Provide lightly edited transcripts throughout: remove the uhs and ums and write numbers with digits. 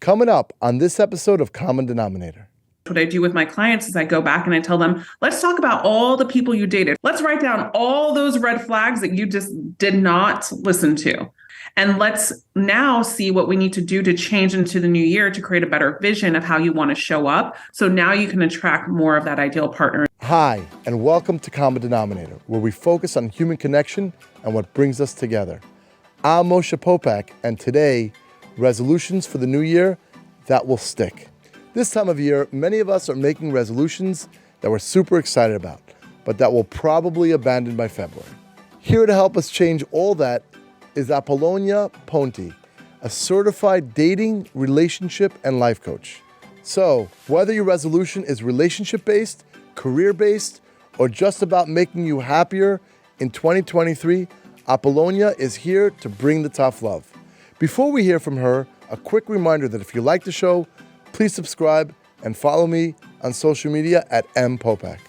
Coming up on this episode of Common Denominator. What I do with my clients is I go back and I tell them, let's talk about all the people you dated. Let's write down all those red flags that you just did not listen to. And let's now see what we need to do to change into the new year to create a better vision of how you want to show up. So now you can attract more of that ideal partner. Hi, and welcome to Common Denominator, where we focus on human connection and what brings us together. I'm Moshe Popack, and today, resolutions for the new year that will stick. This time of year, many of us are making resolutions that we're super excited about, but that we'll probably abandon by February. Here to help us change all that is Apollonia Ponti, a certified dating, relationship, and life coach. So, whether your resolution is relationship-based, career-based, or just about making you happier in 2023, Apollonia is here to bring the tough love. Before we hear from her, a quick reminder that if you like the show, please subscribe and follow me on social media at @mpopack.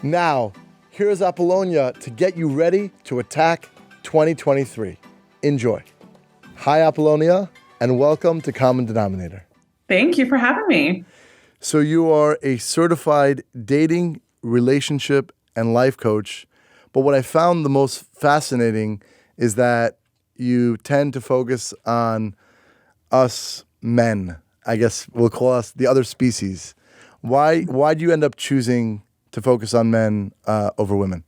Now, here's Apollonia to get you ready to attack 2023. Enjoy. Hi, Apollonia, and welcome to Common Denominator. Thank you for having me. So you are a certified dating, relationship, and life coach. But what I found the most fascinating is that you tend to focus on us men. I guess we'll call us the other species. Why do you end up choosing to focus on men over women?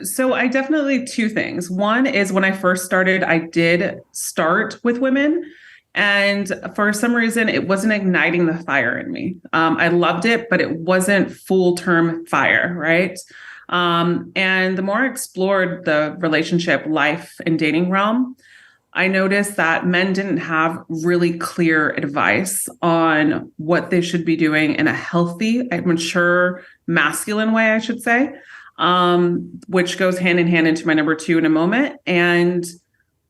So I definitely two things. One is when I first started, I did start with women. And for some reason, it wasn't igniting the fire in me. I loved it, but it wasn't full-term fire, right? And the more I explored the relationship, life, and dating realm, I noticed that men didn't have really clear advice on what they should be doing in a healthy, mature, masculine way, I should say, which goes hand in hand into my number two in a moment. And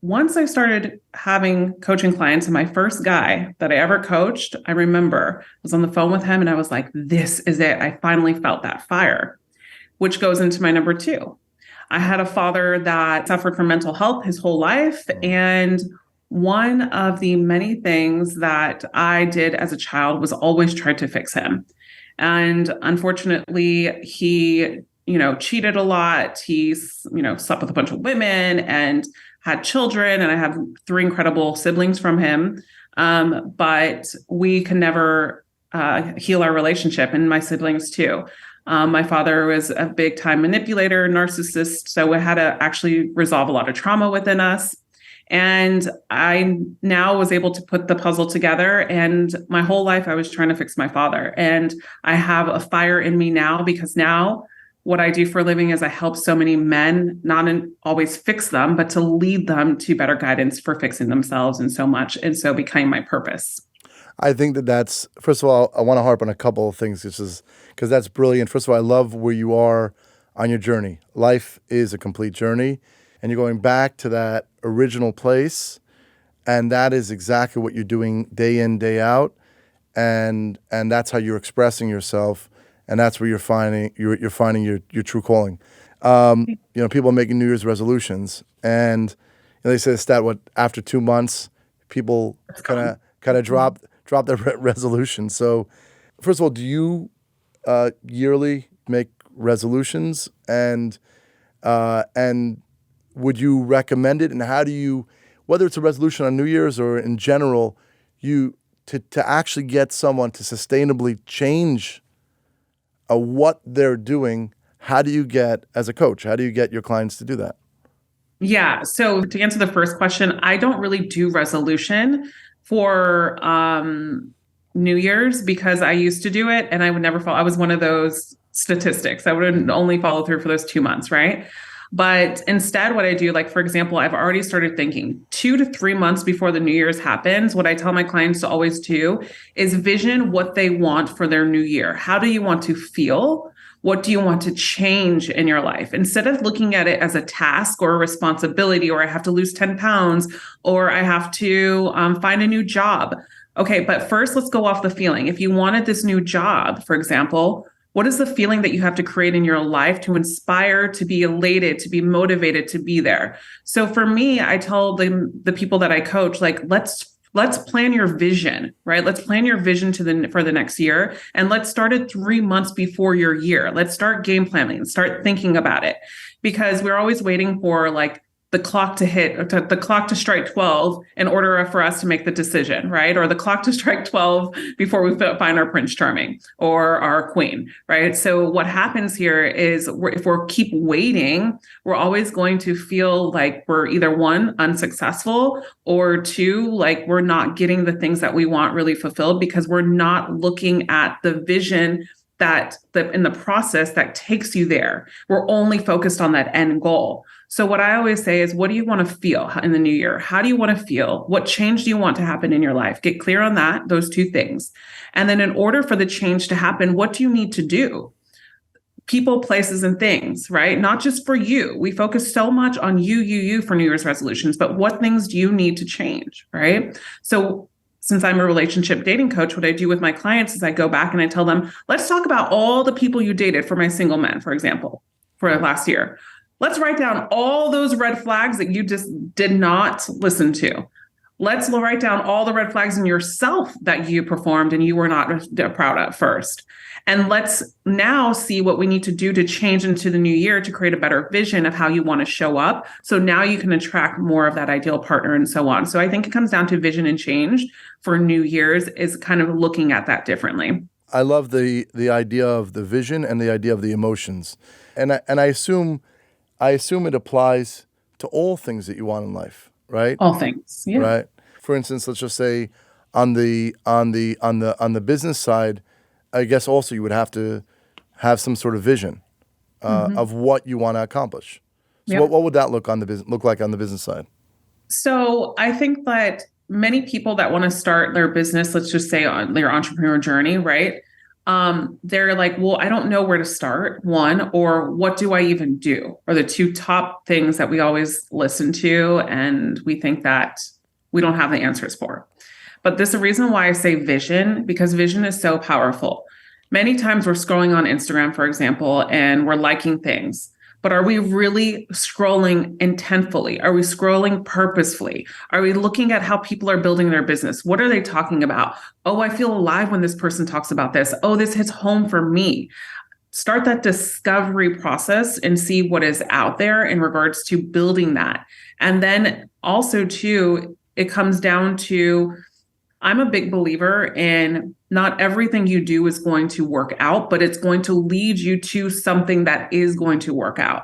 once I started having coaching clients, and my first guy that I ever coached, I remember I was on the phone with him and I was like, this is it. I finally felt that fire, which goes into my number two. I had a father that suffered from mental health his whole life. And one of the many things that I did as a child was always try to fix him. And unfortunately, he, cheated a lot. He, slept with a bunch of women and had children. And I have 3 incredible siblings from him. But we can never heal our relationship, and my siblings too. My father was a big time manipulator, narcissist. So we had to actually resolve a lot of trauma within us. And I now was able to put the puzzle together. And my whole life, I was trying to fix my father. And I have a fire in me now, because now what I do for a living is I help so many men, not always fix them, but to lead them to better guidance for fixing themselves and so much. And so became my purpose. I think that's, first of all, I want to harp on a couple of things because that's brilliant. First of all, I love where you are on your journey. Life is a complete journey, and you're going back to that original place, and that is exactly what you're doing day in, day out, and that's how you're expressing yourself, and that's where you're finding your true calling. People are making New Year's resolutions, and they say the stat, after 2 months, people kind of drop their resolution. So, first of all, do you yearly make resolutions, and would you recommend it? And how do you, whether it's a resolution on New Year's or in general, to actually get someone to sustainably change what they're doing? How do you get, as a coach, how do you get your clients to do that? Yeah. So to answer the first question, I don't really do resolution for New Year's, because I used to do it and I would never follow. I was one of those statistics. I would only follow through for those 2 months, right? But instead, what I do, like, for example, I've already started thinking 2 to 3 months before the New Year's happens. What I tell my clients to always do is vision what they want for their new year. How do you want to feel? What do you want to change in your life? Instead of looking at it as a task or a responsibility, or I have to lose 10 pounds, or I have to find a new job. Okay, but first, let's go off the feeling. If you wanted this new job, for example, what is the feeling that you have to create in your life to inspire, to be elated, to be motivated to be there? So for me, I tell the people that I coach, like, let's Let's plan your vision, right? Let's plan your vision for the next year. And let's start it 3 months before your year. Let's start game planning, start thinking about it, because we're always waiting for like the clock to hit, the clock to strike 12 in order for us to make the decision, right? Or the clock to strike 12 before we find our Prince Charming or our queen, right? So what happens here is if we keep waiting, we're always going to feel like we're either one, unsuccessful, or two, like we're not getting the things that we want really fulfilled because we're not looking at the vision that in the process that takes you there. We're only focused on that end goal. So what I always say is, what do you want to feel in the new year? How do you want to feel? What change do you want to happen in your life? Get clear on that, those two things. And then in order for the change to happen, what do you need to do? People, places, and things, right? Not just for you. We focus so much on you for New Year's resolutions, but what things do you need to change, right? So since I'm a relationship dating coach, what I do with my clients is I go back and I tell them, let's talk about all the people you dated for my single men, for example, for last year. Let's write down all those red flags that you just did not listen to. Let's write down all the red flags in yourself that you performed and you were not proud of first. And let's now see what we need to do to change into the new year to create a better vision of how you want to show up. So now you can attract more of that ideal partner and so on. So I think it comes down to vision and change for New Year's is kind of looking at that differently. I love the idea of the vision and the idea of the emotions. And I assume it applies to all things that you want in life, right? All things, yeah. Right. For instance, let's just say on the business side, I guess also you would have to have some sort of vision of what you want to accomplish. So Yep. what would that look like on the business side? So I think that many people that want to start their business, let's just say on their entrepreneur journey, right? They're like, well, I don't know where to start, one, or what do I even do? Are the two top things that we always listen to and we think that we don't have the answers for. But this is the reason why I say vision, because vision is so powerful. Many times we're scrolling on Instagram, for example, and we're liking things. But are we really scrolling intentfully? Are we scrolling purposefully? Are we looking at how people are building their business? What are they talking about? Oh, I feel alive when this person talks about this. Oh, this hits home for me. Start that discovery process and see what is out there in regards to building that. And then also, too, it comes down to, I'm a big believer in not everything you do is going to work out, but it's going to lead you to something that is going to work out.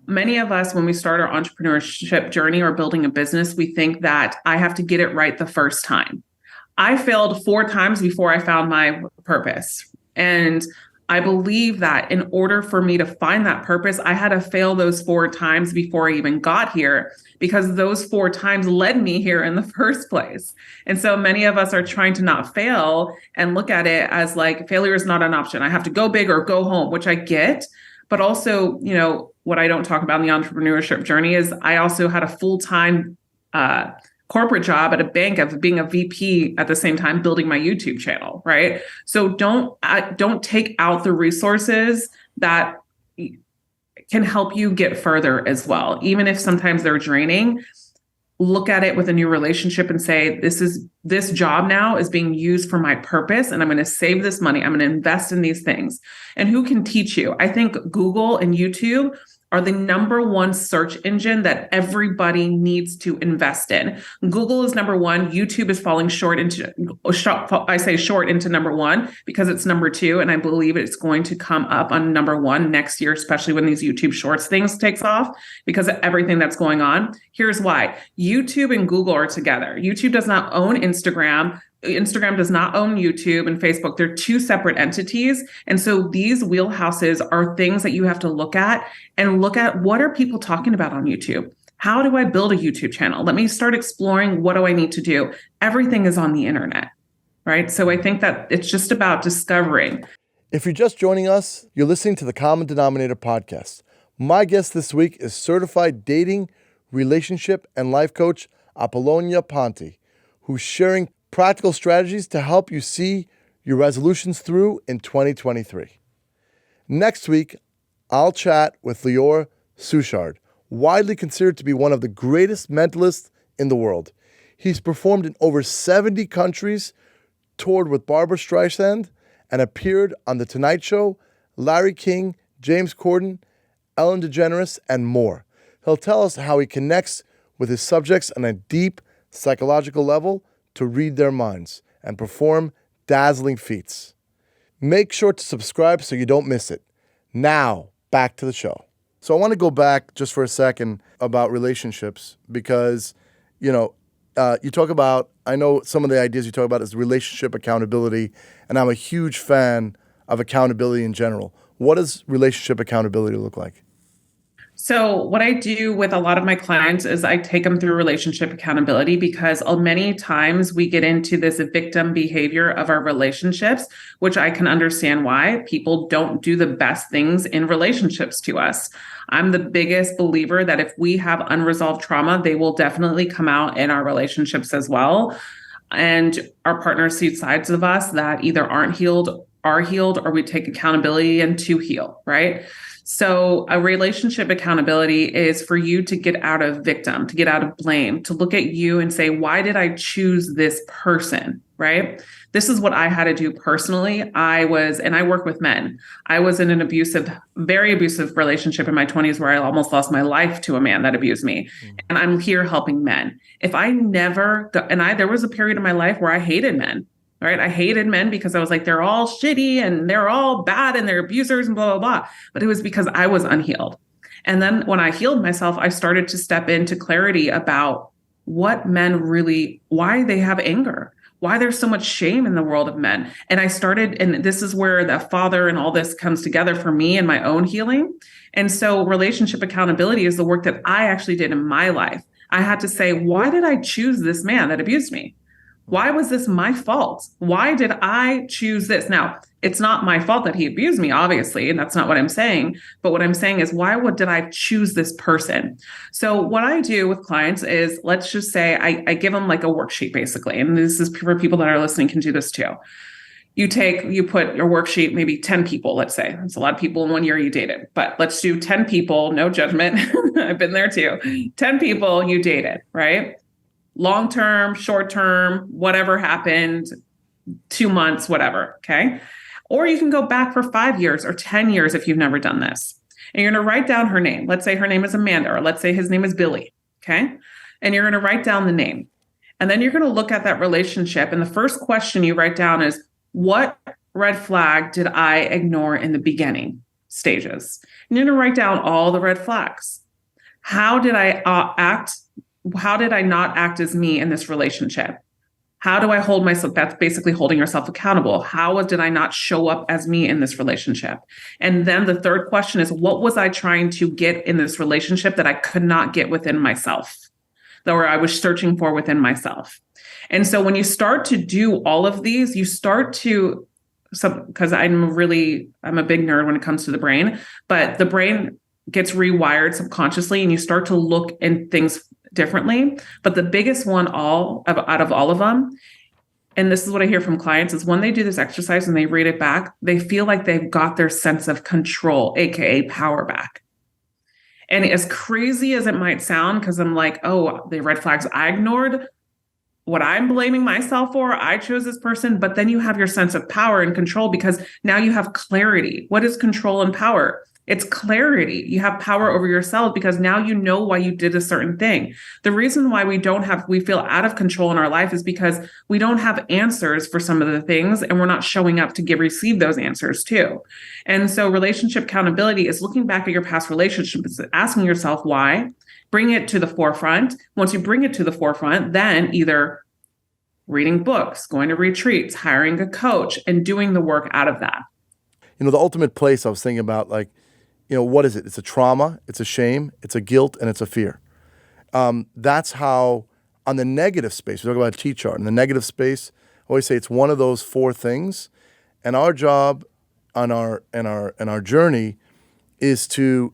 Many of us, when we start our entrepreneurship journey or building a business, we think that I have to get it right the first time. I failed 4 times before I found my purpose. And I believe that in order for me to find that purpose, I had to fail those 4 times before I even got here, because those 4 times led me here in the first place. And so many of us are trying to not fail and look at it as like failure is not an option. I have to go big or go home, which I get. But also, you know, what I don't talk about in the entrepreneurship journey is I also had a full-time corporate job at a bank of being a VP at the same time building my YouTube channel, right? So don't take out the resources that can help you get further as well. Even if sometimes they're draining, look at it with a new relationship and say, this job now is being used for my purpose, and I'm going to save this money. I'm going to invest in these things. And who can teach you? I think Google and YouTube are the number one search engine that everybody needs to invest in. Google is number one. YouTube is falling short into number one because it's number 2. And I believe it's going to come up on number 1 next year, especially when these YouTube Shorts things takes off because of everything that's going on. Here's why. YouTube and Google are together. YouTube does not own Instagram. Instagram does not own YouTube and Facebook. They're 2 separate entities. And so these wheelhouses are things that you have to look at and look at, what are people talking about on YouTube? How do I build a YouTube channel? Let me start exploring, what do I need to do? Everything is on the internet, right? So I think that it's just about discovering. If you're just joining us, you're listening to the Common Denominator podcast. My guest this week is certified dating, relationship, and life coach Apollonia Ponti, who's sharing practical strategies to help you see your resolutions through in 2023. Next week, I'll chat with Lior Suchard, widely considered to be one of the greatest mentalists in the world. He's performed in over 70 countries, toured with Barbra Streisand, and appeared on The Tonight Show, Larry King, James Corden, Ellen DeGeneres, and more. He'll tell us how he connects with his subjects on a deep psychological level to read their minds and perform dazzling feats. Make sure to subscribe so you don't miss it. Now, back to the show. So I want to go back just for a second about relationships because, you talk about, I know some of the ideas you talk about is relationship accountability, and I'm a huge fan of accountability in general. What does relationship accountability look like? So what I do with a lot of my clients is I take them through relationship accountability because many times we get into this victim behavior of our relationships, which I can understand why people don't do the best things in relationships to us. I'm the biggest believer that if we have unresolved trauma, they will definitely come out in our relationships as well. And our partners see sides of us that either aren't healed, are healed, or we take accountability and to heal, right? So a relationship accountability is for you to get out of victim, to get out of blame, to look at you and say, why did I choose this person, right? This is what I had to do personally. And I work with men. I was in an very abusive relationship in my 20s where I almost lost my life to a man that abused me. And I'm here helping men. There was a period in my life where I hated men. Right. I hated men because I was like, they're all shitty and they're all bad and they're abusers and blah, blah, blah. But it was because I was unhealed. And then when I healed myself, I started to step into clarity about what men really, why they have anger, why there's so much shame in the world of men. And this is where the father and all this comes together for me in my own healing. And so relationship accountability is the work that I actually did in my life. I had to say, why did I choose this man that abused me? Why was this my fault? Why did I choose this? Now, it's not my fault that he abused me, obviously, and that's not what I'm saying. But what I'm saying is, did I choose this person? So what I do with clients is, let's just say I give them like a worksheet, basically. And this is for people that are listening can do this too. You put your worksheet, maybe 10 people, let's say. It's a lot of people in 1 year you dated. But let's do 10 people, no judgment. I've been there too. 10 people you dated, right? Long-term, short-term, whatever happened, 2 months, whatever, okay? Or you can go back for 5 years or 10 years if you've never done this. And you're going to write down her name. Let's say her name is Amanda, or let's say his name is Billy, okay? And you're going to write down the name. And then you're going to look at that relationship. And the first question you write down is, what red flag did I ignore in the beginning stages? And you're going to write down all the red flags. How did I act? How did I not act as me in this relationship? How do I hold myself? That's basically holding yourself accountable. How did I not show up as me in this relationship? And then the third question is, what was I trying to get in this relationship that I could not get within myself, or I was searching for within myself? And so when you start to do all of these, you start to, because I'm a big nerd when it comes to the brain, but the brain gets rewired subconsciously and you start to look in things differently. But the biggest one out of all of them, and this is what I hear from clients, is when they do this exercise and they read it back, they feel like they've got their sense of control, AKA power back. And as crazy as it might sound, because I'm like, oh, the red flags I ignored, what I'm blaming myself for, I chose this person, but then you have your sense of power and control because now you have clarity. What is control and power? It's clarity. You have power over yourself because now you know why you did a certain thing. The reason why we feel out of control in our life is because we don't have answers for some of the things and we're not showing up to receive those answers too. And so relationship accountability is looking back at your past relationships, asking yourself why, bring it to the forefront. Once you bring it to the forefront, then either reading books, going to retreats, hiring a coach, and doing the work out of that. The ultimate place I was thinking about, what is it? It's a trauma, it's a shame, it's a guilt, and it's a fear. That's how, on the negative space, we talk about a T-chart. In the negative space, I always say it's one of those four things. And our job on our journey is to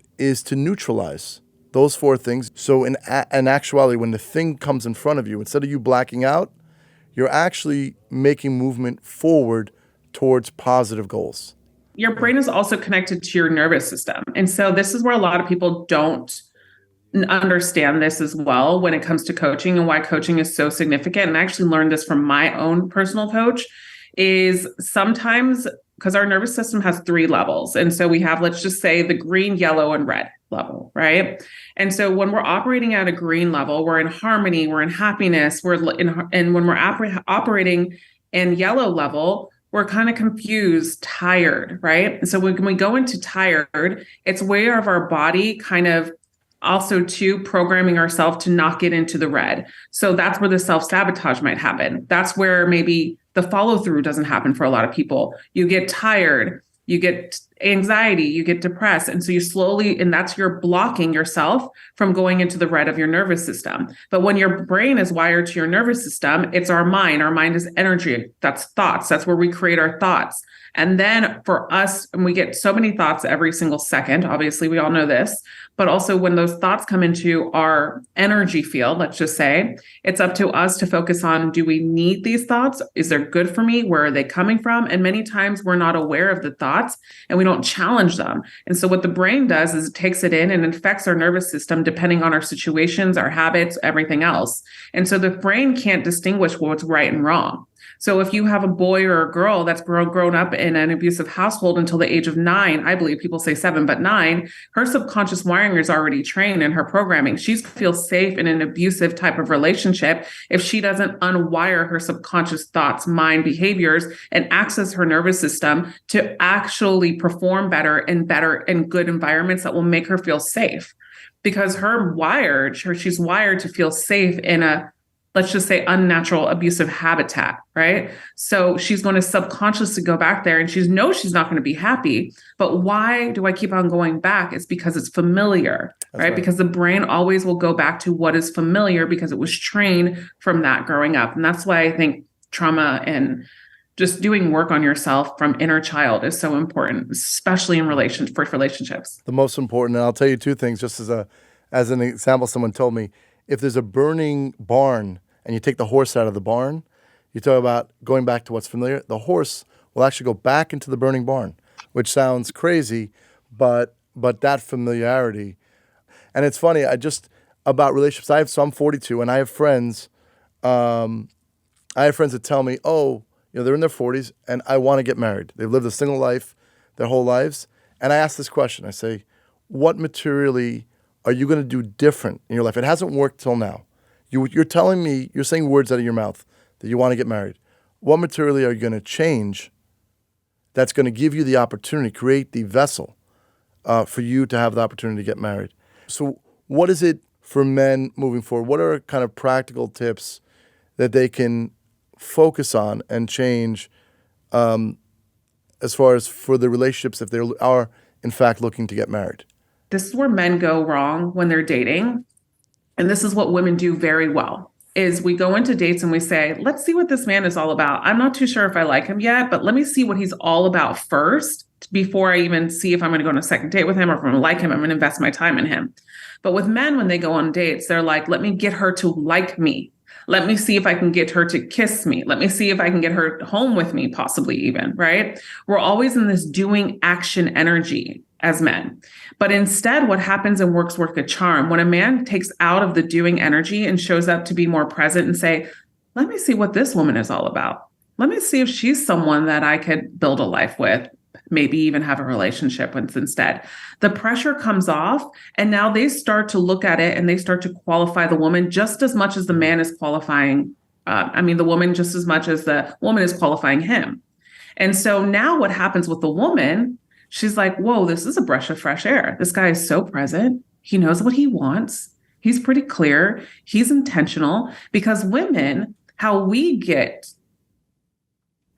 neutralize those four things. So in actuality, when the thing comes in front of you, instead of you blacking out, you're actually making movement forward towards positive goals. Your brain is also connected to your nervous system. And so this is where a lot of people don't understand this as well when it comes to coaching and why coaching is so significant. And I actually learned this from my own personal coach is sometimes because our nervous system has 3 levels. And so we have, let's just say the green, yellow, and red level, right? And so when we're operating at a green level, we're in harmony, we're in happiness, and when we're operating in yellow level, we're kind of confused, tired, right? And so when we go into tired, it's way of our body kind of also too programming ourselves to not get into the red. So that's where the self-sabotage might happen. That's where maybe the follow through doesn't happen for a lot of people. You get tired, you get anxiety, you get depressed. And so you slowly, and that's you're blocking yourself from going into the red of your nervous system. But when your brain is wired to your nervous system, it's our mind. Our mind is energy. That's thoughts. That's where we create our thoughts. And then for us, and we get so many thoughts every single second, obviously we all know this, but also when those thoughts come into our energy field, let's just say, it's up to us to focus on, do we need these thoughts? Is they good for me? Where are they coming from? And many times we're not aware of the thoughts and we don't challenge them. And so what the brain does is it takes it in and affects our nervous system depending on our situations, our habits, everything else. And so the brain can't distinguish what's right and wrong. So if you have a boy or a girl that's grown up in an abusive household until the age of 9, I believe people say 7, but 9, her subconscious wiring is already trained in her programming. She feels safe in an abusive type of relationship if she doesn't unwire her subconscious thoughts, mind, behaviors, and access her nervous system to actually perform better in good environments that will make her feel safe. Because she's wired to feel safe in a, let's just say, unnatural abusive habitat, right? So she's going to subconsciously go back there and she's not going to be happy. But why do I keep on going back? It's because it's familiar, right? Because the brain always will go back to what is familiar because it was trained from that growing up. And that's why I think trauma and just doing work on yourself from inner child is so important, especially in relationships. The most important, and I'll tell you 2 things, just as an example, someone told me, if there's a burning barn and you take the horse out of the barn, you talk about going back to what's familiar, the horse will actually go back into the burning barn, which sounds crazy, but that familiarity. And it's funny, about relationships, I'm 42 and I have friends that tell me, they're in their 40s and I want to get married. They've lived a single life their whole lives. And I ask this question, I say, what materially are you going to do different in your life? It hasn't worked till now. You're telling me, you're saying words out of your mouth that you want to get married. What materially are you going to change that's going to give you the opportunity, create the vessel for you to have the opportunity to get married? So what is it for men moving forward? What are kind of practical tips that they can focus on and change as far as for the relationships if they are, in fact, looking to get married? This is where men go wrong when they're dating. And this is what women do very well, is we go into dates and we say, let's see what this man is all about. I'm not too sure if I like him yet, but let me see what he's all about first before I even see if I'm going to go on a second date with him or if I'm going to like him, I'm going to invest my time in him. But with men, when they go on dates, they're like, let me get her to like me. Let me see if I can get her to kiss me. Let me see if I can get her home with me, possibly even, right? We're always in this doing action energy as men. But instead, what happens and works a charm. When a man takes out of the doing energy and shows up to be more present and say, let me see what this woman is all about. Let me see if she's someone that I could build a life with, maybe even have a relationship with instead. The pressure comes off, and now they start to look at it and they start to qualify the woman just as much as the man is qualifying. The woman just as much as the woman is qualifying him. And so now what happens with the woman, she's like, whoa, this is a breath of fresh air. This guy is so present. He knows what he wants. He's pretty clear. He's intentional. Because women, how we get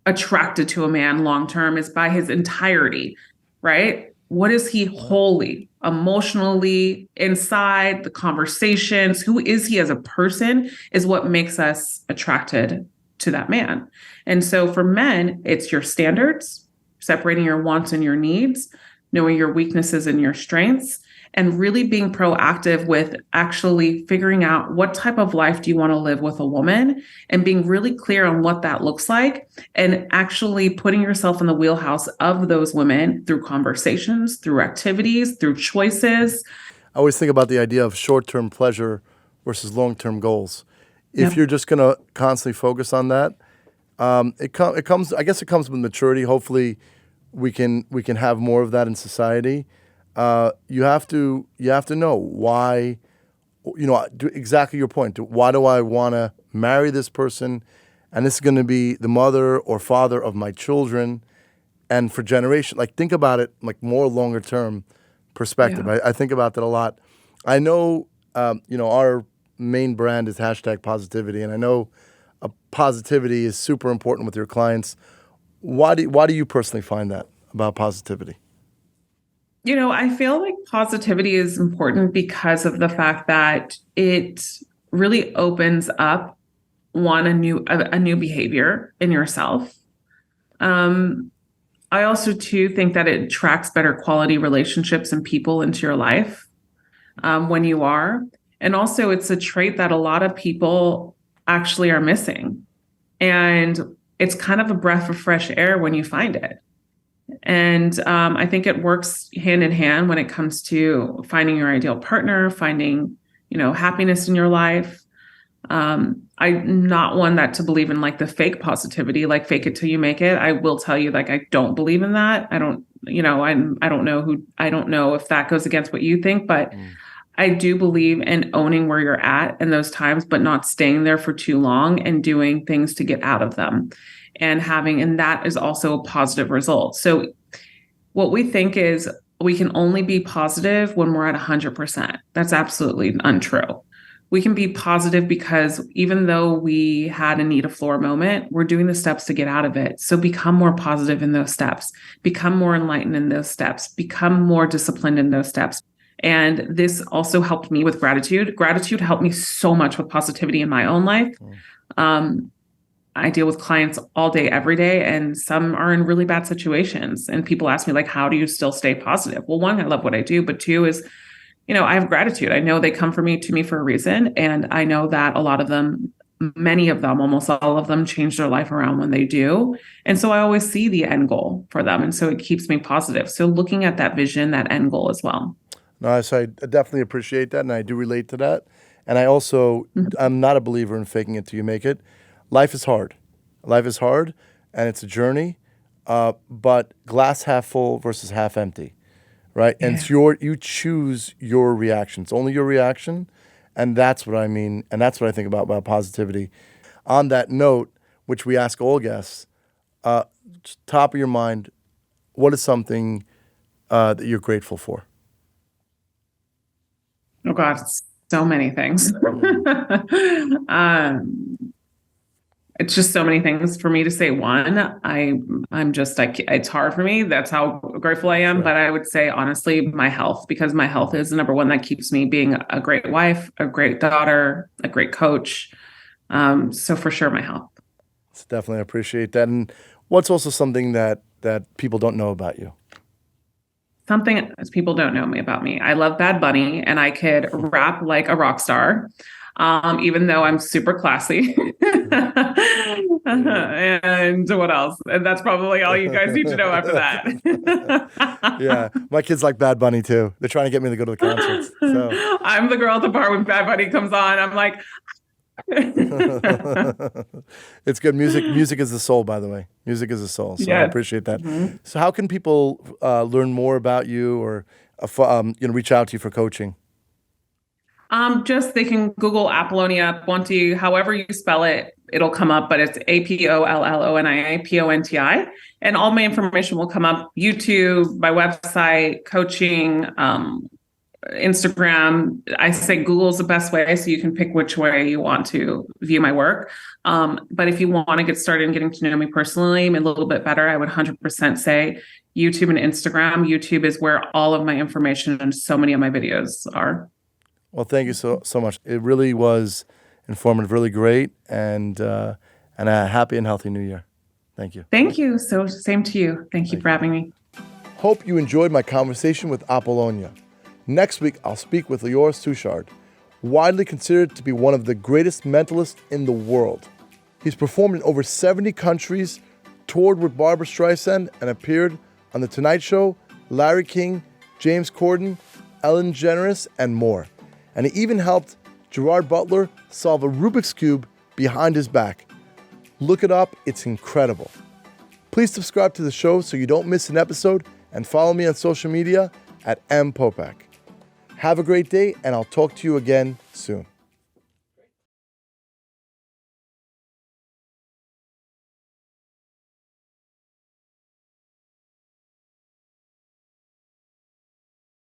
attracted to a man long-term is by his entirety, right? What is he wholly, emotionally, inside, the conversations? Who is he as a person is what makes us attracted to that man. And so for men, it's your standards, separating your wants and your needs, knowing your weaknesses and your strengths, and really being proactive with actually figuring out what type of life do you want to live with a woman and being really clear on what that looks like and actually putting yourself in the wheelhouse of those women through conversations, through activities, through choices. I always think about the idea of short-term pleasure versus long-term goals. If Yep. you're just going to constantly focus on that, it comes. I guess it comes with maturity. Hopefully, we can have more of that in society. You have to know why. Exactly your point. Why do I want to marry this person, and this is going to be the mother or father of my children, and for generation. Like think about it, like more longer term perspective. Yeah. I think about that a lot. I know, our main brand is #positivity, and I know positivity is super important with your clients. Why do you personally find that about positivity? I feel like positivity is important because of the fact that it really opens up a new behavior in yourself. I also too think that it attracts better quality relationships and people into your life when you are. And also it's a trait that a lot of people actually are missing. And it's kind of a breath of fresh air when you find it. And I think it works hand in hand when it comes to finding your ideal partner, finding, happiness in your life. I'm not one that to believe in like the fake positivity, like fake it till you make it. I will tell you, like, I don't believe in that. I don't know if that goes against what you think, but I do believe in owning where you're at in those times, but not staying there for too long and doing things to get out of them and that is also a positive result. So what we think is we can only be positive when we're at 100%. That's absolutely untrue. We can be positive because even though we had a need a floor moment, we're doing the steps to get out of it. So become more positive in those steps, become more enlightened in those steps, become more disciplined in those steps. And this also helped me with gratitude. Gratitude helped me so much with positivity in my own life. I deal with clients all day, every day, and some are in really bad situations. And people ask me, like, how do you still stay positive? Well, one, I love what I do, but two is, I have gratitude. I know they come to me for a reason. And I know that a lot of them, many of them, almost all of them change their life around when they do. And so I always see the end goal for them. And so it keeps me positive. So looking at that vision, that end goal as well. Nice. I definitely appreciate that. And I do relate to that. And I also, I'm not a believer in faking it till you make it. Life is hard. Life is hard, and it's a journey, but glass half full versus half empty, right? Yeah. And it's you choose your reaction. It's only your reaction, and that's what I mean, and that's what I think about positivity. On that note, which we ask all guests, top of your mind, what is something that you're grateful for? Oh, God, so many things. It's just so many things for me to say one. I'm just like, it's hard for me. That's how grateful I am. Sure. But I would say, honestly, my health, because my health is the number one that keeps me being a great wife, a great daughter, a great coach. So for sure, my health. Definitely appreciate that. And what's also something that people don't know about you? Something people don't know about me. I love Bad Bunny, and I could rap like a rock star. Even though I'm super classy. And what else? And that's probably all you guys need to know after that. Yeah, my kids like Bad Bunny too. They're trying to get me to go to the concerts. So. I'm the girl at the bar when Bad Bunny comes on. I'm like... It's good. Music is the soul, by the way. Music is the soul. So yeah. I appreciate that. Mm-hmm. So how can people learn more about you or reach out to you for coaching? Just they can Google Apollonia Ponti, however you spell it, it'll come up, but it's Apollonia Ponti. And all my information will come up. YouTube, my website, coaching, Instagram. I say Google's the best way, so you can pick which way you want to view my work. But if you want to get started in getting to know me personally a little bit better, I would 100% say YouTube and Instagram. YouTube is where all of my information and so many of my videos are. Well, thank you so much. It really was informative, really great, and a happy and healthy New Year. Thank you. Thank you. So same to you. Thank you for having me. Hope you enjoyed my conversation with Apollonia. Next week, I'll speak with Lior Suchard, widely considered to be one of the greatest mentalists in the world. He's performed in over 70 countries, toured with Barbra Streisand, and appeared on The Tonight Show, Larry King, James Corden, Ellen DeGeneres, and more. And he even helped Gerard Butler solve a Rubik's Cube behind his back. Look it up, it's incredible. Please subscribe to the show so you don't miss an episode, and follow me on social media at @mpopack. Have a great day, and I'll talk to you again soon.